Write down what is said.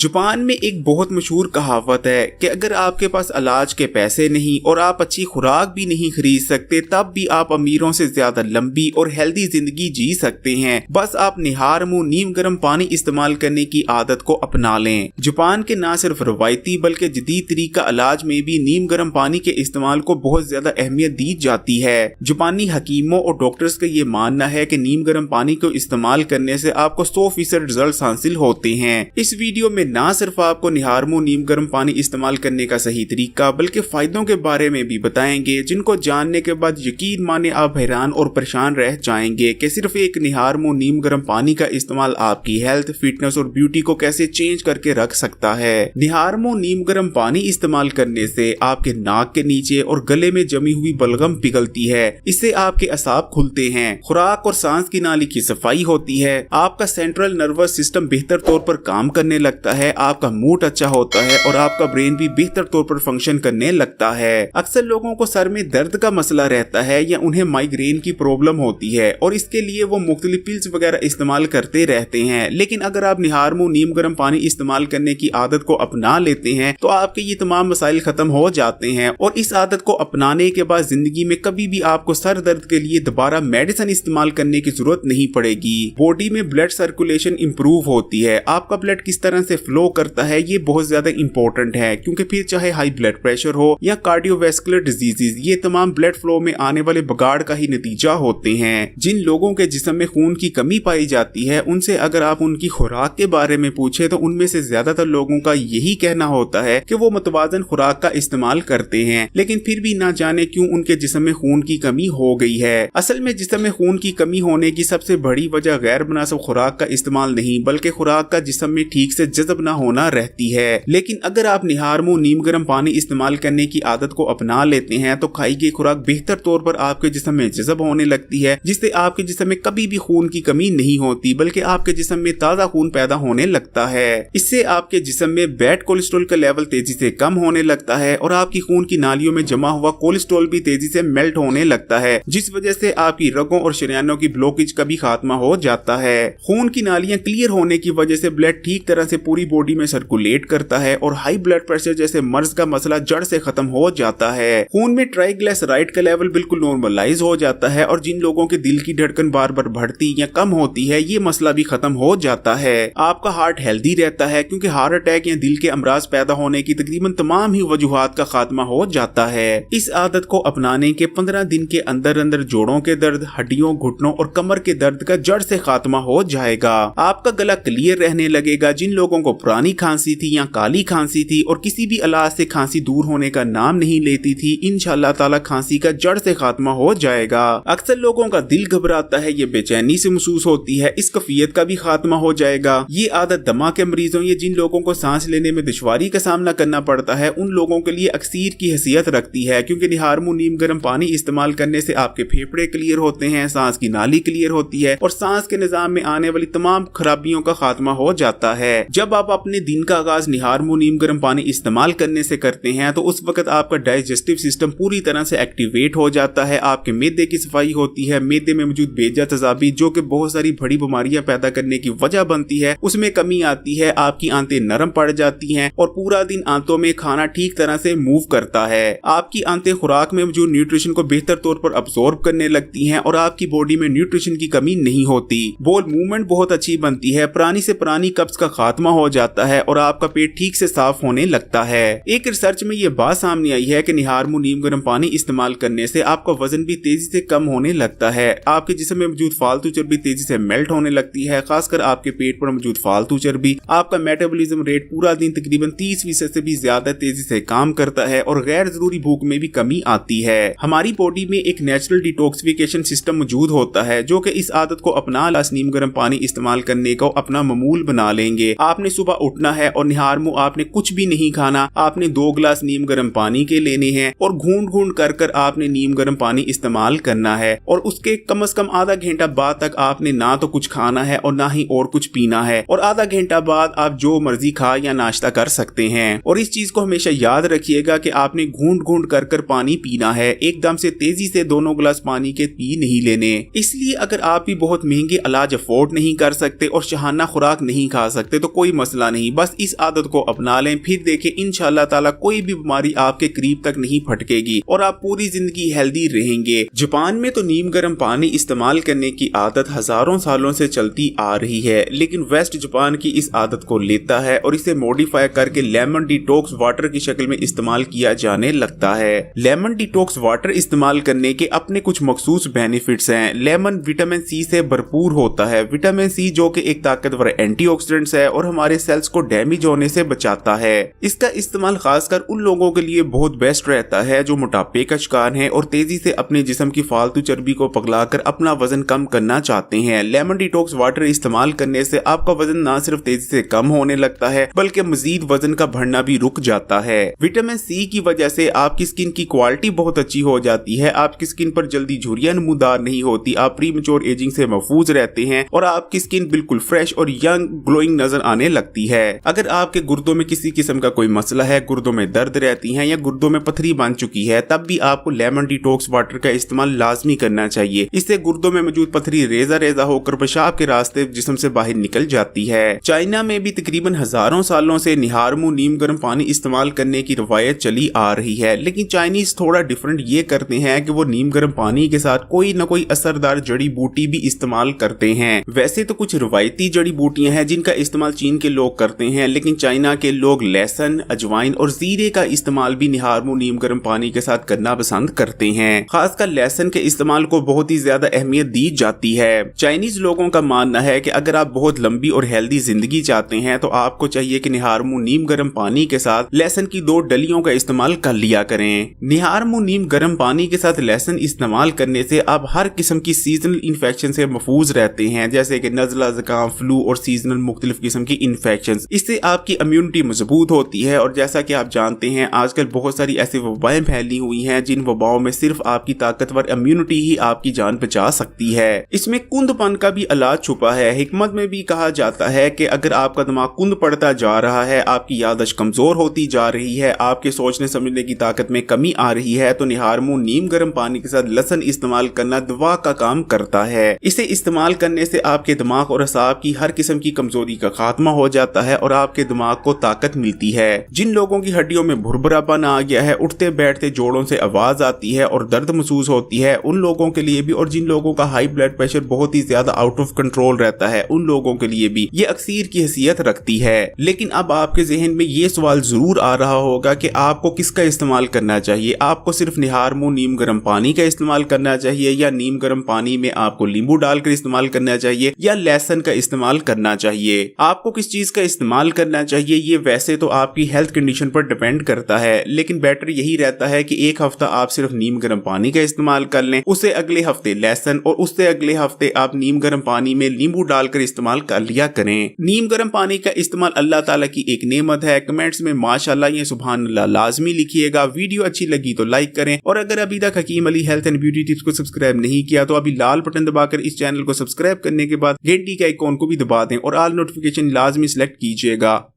Japan में एक बहुत मशहूर कहावत है कि अगर आपके पास इलाज के पैसे नहीं और आप अच्छी खुराक भी नहीं खरीद सकते तब भी आप अमीरों से ज्यादा लंबी और हेल्दी जिंदगी जी सकते हैं। बस आप निहार मुंह नीम गर्म पानी इस्तेमाल करने की आदत को अपना लें। जापान के न सिर्फ रवायती बल्कि जदीद तरीका इलाज में भी नीम गर्म पानी के इस्तेमाल को बहुत ज्यादा अहमियत दी जाती है। जापानी हकीमों और डॉक्टर्स का ये मानना है कि नीम गर्म पानी को इस्तेमाल करने से आपको 100% रिजल्ट हासिल होते हैं। इस वीडियो में ना सिर्फ आपको निहार मुंह नीम गर्म पानी इस्तेमाल करने का सही तरीका बल्कि फायदों के बारे में भी बताएंगे, जिनको जानने के बाद यकीन माने आप हैरान और परेशान रह जाएंगे कि सिर्फ एक निहार मुंह नीम गर्म पानी का इस्तेमाल आपकी हेल्थ, फिटनेस और ब्यूटी को कैसे चेंज करके रख सकता है। निहार मुंह नीम गर्म पानी इस्तेमाल करने से आपके नाक के नीचे और गले में जमी हुई बलगम पिघलती है। इससे आपके असाब खुलते हैं, खुराक और सांस की नाली की सफाई होती है, आपका सेंट्रल नर्वस सिस्टम बेहतर तौर पर काम करने लगता है, आपका मूड अच्छा होता है और आपका ब्रेन भी बेहतर तौर पर फंक्शन करने लगता है। अक्सर लोगों को सर में दर्द का मसला रहता है या उन्हें माइग्रेन की प्रॉब्लम होती है और इसके लिए वो मुख्तलिफ पिल्स वगैरह इस्तेमाल करते रहते हैं। लेकिन अगर आप निहार मुंह नीम गर्म पानी इस्तेमाल करने की आदत को अपना लेते हैं तो आपके ये तमाम मसाइल खत्म हो जाते हैं और इस आदत को अपनाने के बाद जिंदगी में कभी भी आपको सर दर्द के लिए दोबारा मेडिसिन इस्तेमाल करने की जरूरत नहीं पड़ेगी। बॉडी में ब्लड सर्कुलेशन इंप्रूव होती है। आपका ब्लड किस तरह से फ्लो करता है ये बहुत ज्यादा इंपॉर्टेंट है, क्योंकि फिर चाहे हाई ब्लड प्रेशर हो या कार्डियोवैस्कुलर डिजीजेस, ये तमाम ब्लड फ्लो में आने वाले बगाड़ का ही नतीजा होते हैं। जिन लोगों के जिस्म में खून की कमी पाई जाती है उनसे अगर आप उनकी खुराक के बारे में पूछे तो उनमें से ज्यादातर लोगों का यही कहना होता है कि वो मुतवाजन खुराक का इस्तेमाल करते हैं, लेकिन फिर भी ना जाने क्यों उनके जिस्म में खून की कमी हो गई है। असल में जिस्म में खून की कमी होने की सबसे बड़ी वजह गैर मुनासिब खुराक का इस्तेमाल नहीं बल्कि खुराक का जिस्म में ठीक से जज़ब न होना रहती है। लेकिन अगर आप निहार मुंह नीम गर्म पानी इस्तेमाल करने की आदत को अपना लेते हैं तो खाई गई खुराक बेहतर तौर पर आपके जिस्म में जज़ब होने लगती है, जिससे आपके जिस्म में कभी भी खून की कमी नहीं होती बल्कि आपके जिस्म में ताज़ा खून पैदा होने लगता है। इससे आपके जिस्म में बैड कोलेस्ट्रॉल का लेवल तेजी से कम होने लगता है और आपकी खून की नालियों में जमा हुआ कोलेस्ट्रॉल भी तेजी से मेल्ट होने लगता है, जिस वजह से आपकी रगों और शरीयानों की ब्लॉकेज का भी खात्मा हो जाता है। खून की नालियां क्लियर होने की वजह से ब्लड ठीक तरह से पूरी बॉडी में सर्कुलेट करता है और हाई ब्लड प्रेशर जैसे मर्ज का मसला जड़ से खत्म हो जाता है। खून में ट्राइग्लिसराइड का लेवल बिल्कुल नॉर्मलाइज हो जाता है और जिन लोगों के दिल की धड़कन बार बार बढ़ती या कम होती है ये मसला भी खत्म हो जाता है। आपका हार्ट हेल्दी रहता है क्योंकि हार्ट अटैक या दिल के अमराज पैदा होने की तकरीबन तमाम ही वजूहात का खात्मा हो जाता है। इस आदत को अपनाने के 15 दिन के अंदर अंदर जोड़ों के दर्द, हड्डियों, घुटनों और कमर के दर्द का जड़ से खात्मा हो जाएगा। आपका गला क्लियर रहने लगेगा। जिन लोगों को पुरानी खांसी थी या काली खांसी थी और किसी भी इलाज से खांसी दूर होने का नाम नहीं लेती थी, इंशाअल्लाह ताला खांसी का जड़ से खात्मा हो जाएगा। अक्सर लोगों का दिल घबराता है, ये बेचैनी से महसूस होती है, इस कफियत का भी खात्मा हो जाएगा। ये आदत दमा के मरीजों या जिन लोगों को सांस लेने में दुश्वारी का सामना करना पड़ता है उन लोगों के लिए अक्सीर की हैसियत रखती है, क्योंकि निहार मुंह नीम गर्म पानी इस्तेमाल करने से आपके फेफड़े क्लियर होते हैं, सांस की नाली क्लियर होती है और सांस के निजाम में आने वाली तमाम खराबियों का खात्मा हो जाता है। जब आप अपने दिन का आगाज निहार मुंह नीम गर्म पानी इस्तेमाल करने से करते हैं तो उस वक्त आपका डाइजेस्टिव सिस्टम पूरी तरह से एक्टिवेट हो जाता है। आपके मैदे की सफाई होती है, मैदे में मौजूद बेजा तेजाबी जो कि बहुत सारी बड़ी बीमारियां पैदा करने की वजह बनती है उसमें कमी आती है, आपकी आंतें नरम पड़ जाती हैं और पूरा दिन आंतों में खाना ठीक तरह से मूव करता है। आपकी आंतें खुराक में मौजूद न्यूट्रिशन को बेहतर तौर पर अब्सॉर्ब करने लगती हैं और आपकी बॉडी में न्यूट्रिशन की कमी नहीं होती। बोल मूवमेंट बहुत अच्छी बनती है, पुरानी से पुरानी कब्ज का खात्मा हो जाता है और आपका पेट ठीक से साफ होने लगता है। एक रिसर्च में ये बात सामने आई है कि निहार मुंह नीम गर्म पानी इस्तेमाल करने से आपका वजन भी तेजी से कम होने लगता है। आपके जिस्म में मौजूद फालतू चर्बी तेजी से मेल्ट होने लगती है, खासकर आपके पेट पर मौजूद फालतू चर्बी। आपका मेटाबॉलिज्म रेट पूरा दिन तकरीबन 30% से भी ज्यादा तेजी से काम करता है और गैर जरूरी भूख में भी कमी आती है। हमारी बॉडी में एक नेचुरल डिटॉक्सिफिकेशन सिस्टम मौजूद होता है जो कि इस आदत को अपना नीम गर्म पानी इस्तेमाल करने को अपना मामूल बना लेंगे। आपने सुबह उठना है और निहार मुंह आपने कुछ भी नहीं खाना, आपने 2 गिलास नीम गर्म पानी के लेने हैं और घूंट घूंट कर आपने नीम गर्म पानी इस्तेमाल करना है और उसके कम से कम आधा घंटा बाद तक आपने ना तो कुछ खाना है और ना ही और कुछ पीना है और आधा घंटा बाद आप जो मर्जी खा या नाश्ता कर सकते हैं। और इस चीज को हमेशा याद रखिएगा कि आपने घूंट घूंट कर पानी पीना है, एकदम से तेजी से 2 गिलास पानी के पी नहीं लेने। इसलिए अगर आप भी बहुत महंगे इलाज अफोर्ड नहीं कर सकते और शहाना खुराक नहीं खा सकते तो कोई मसला नहीं, बस इस आदत को अपना लें, फिर देखें इंशाअल्लाह ताला कोई भी बीमारी आपके करीब तक नहीं फटकेगी और आप पूरी जिंदगी हेल्दी रहेंगे। जापान में तो नीम गर्म पानी इस्तेमाल करने की आदत हजारों सालों से चलती आ रही है, लेकिन वेस्ट जापान की इस आदत को लेता है और इसे मॉडिफाई करके लेमन डिटॉक्स वाटर की शक्ल में इस्तेमाल किया जाने लगता है। लेमन डिटॉक्स वाटर इस्तेमाल करने के अपने कुछ मखसूस बेनिफिट्स हैं। लेमन विटामिन सी से भरपूर होता है। विटामिन सी जो कि एक ताकतवर एंटीऑक्सीडेंट्स है और हमारे सेल्स को डैमेज होने से बचाता है। इसका इस्तेमाल खासकर उन लोगों के लिए बहुत बेस्ट रहता है जो मोटापे का शिकार हैं और तेजी से अपने जिस्म की फालतू चर्बी को पगलाकर अपना वजन कम करना चाहते हैं। लेमन डिटॉक्स वाटर इस्तेमाल करने से आपका वजन न सिर्फ तेजी से कम होने लगता है बल्कि मजीद वजन का बढ़ना भी रुक जाता है। विटामिन सी की वजह से आपकी स्किन की क्वालिटी बहुत अच्छी हो जाती है। आपकी स्किन पर जल्दी झुर्रियां नमूदार नहीं होती, आप प्रीमेच्योर एजिंग से महफूज रहते हैं और आपकी स्किन बिल्कुल फ्रेश और यंग ग्लोइंग नजर आने लगती है। अगर आपके गुर्दों में किसी किस्म का कोई मसला है, गुर्दों में दर्द रहती है या गुर्दों में पथरी बन चुकी है, तब भी आपको लेमन डिटॉक्स वाटर का इस्तेमाल लाजमी करना चाहिए। इससे गुर्दों में मौजूद पथरी रेजा रेजा होकर पेशाब के रास्ते जिस्म से बाहर निकल जाती है। चाइना में भी तकरीबन हजारों सालों से निहारमू नीम गर्म पानी इस्तेमाल करने की रवायत चली आ रही है, लेकिन चाइनीज थोड़ा डिफरेंट ये करते हैं कि वो नीम गर्म पानी के साथ कोई न कोई असरदार जड़ी बूटी भी इस्तेमाल करते हैं। वैसे तो कुछ रवायती जड़ी बूटियां हैं जिनका इस्तेमाल चीन के लोग करते हैं, लेकिन चाइना के लोग लहसुन, अजवाइन और जीरे का इस्तेमाल भी निहारमू नीम गर्म पानी के साथ करना पसंद करते हैं। खासकर लहसुन के इस्तेमाल को बहुत ही ज्यादा अहमियत दी जाती है। चाइनीज लोगों का मानना है कि अगर आप बहुत लंबी और हेल्दी जिंदगी चाहते हैं तो आपको चाहिए कि निहारमू नीम गर्म पानी के साथ लहसुन की 2 डलियों का इस्तेमाल कर लिया करें। निहारमू नीम गर्म पानी के साथ लहसुन इस्तेमाल करने से आप हर किस्म की सीजनल इन्फेक्शन से महफूज रहते हैं, जैसे कि नज़ला, जुकाम, फ्लू और सीजनल मुख्तलिफ किस्म की इन्फेक्शन। इससे आपकी इम्यूनिटी मजबूत होती है और जैसा कि आप जानते हैं आजकल बहुत सारी ऐसी वबाएं फैली हुई हैं जिन वबाओं में सिर्फ आपकी ताकतवर इम्यूनिटी ही आपकी जान बचा सकती है। इसमें कुंदपन का भी इलाज छुपा है। हिकमत में भी कहा जाता है कि अगर आपका दिमाग कुंद पड़ता जा रहा है, आपकी याददाश्त कमजोर होती जा रही है, आपके सोचने समझने की ताकत में कमी आ रही है, तो निहारमू नीम गर्म पानी के साथ लहसुन इस्तेमाल करना दवा का काम करता है। इसे इस्तेमाल करने से आपके दिमाग और असाब की हर किस्म की कमजोरी का खात्मा हो जाता है और आपके दिमाग को ताकत मिलती है। जिन लोगों की हड्डियों में भुरभुरापन आ गया है, उठते बैठते जोड़ों से आवाज आती है और दर्द महसूस होती है, उन लोगों के लिए भी, और जिन लोगों का हाई ब्लड प्रेशर बहुत ही ज्यादा आउट ऑफ कंट्रोल रहता है, उन लोगों के लिए भी ये अक्सीर की हैसियत रखती है। लेकिन अब आपके जहन में ये सवाल जरूर आ रहा होगा कि आपको किसका इस्तेमाल करना चाहिए। आपको सिर्फ निहारमू नीम गर्म पानी का इस्तेमाल करना चाहिए या नीम गर्म पानी में आपको नींबू डालकर इस्तेमाल करना चाहिए या लहसुन का इस्तेमाल करना चाहिए। आपको किस चीज का इस्तेमाल करना चाहिए ये वैसे तो आपकी हेल्थ कंडीशन पर डिपेंड करता है, लेकिन बेटर यही रहता है कि एक हफ्ता आप सिर्फ नीम गर्म पानी का इस्तेमाल कर लें, उससे अगले हफ्ते लहसुन और उससे अगले हफ्ते आप नीम गर्म पानी में नींबू डालकर इस्तेमाल कर लिया करें। नीम गर्म पानी का इस्तेमाल अल्लाह ताला की एक नेमत है। कमेंट्स में माशाल्लाह या सुभान अल्लाह लाजमी लिखिएगा। वीडियो अच्छी लगी तो लाइक करें और अगर अभी तक Hakim Ali health and beauty tips को सब्सक्राइब नहीं किया तो अभी लाल बटन दबाकर इस चैनल को सब्सक्राइब करने के बाद घंटी के आइकॉन को भी दबा दें और ऑल नोटिफिकेशन लाजमी सिलेक्ट कीजिएगा।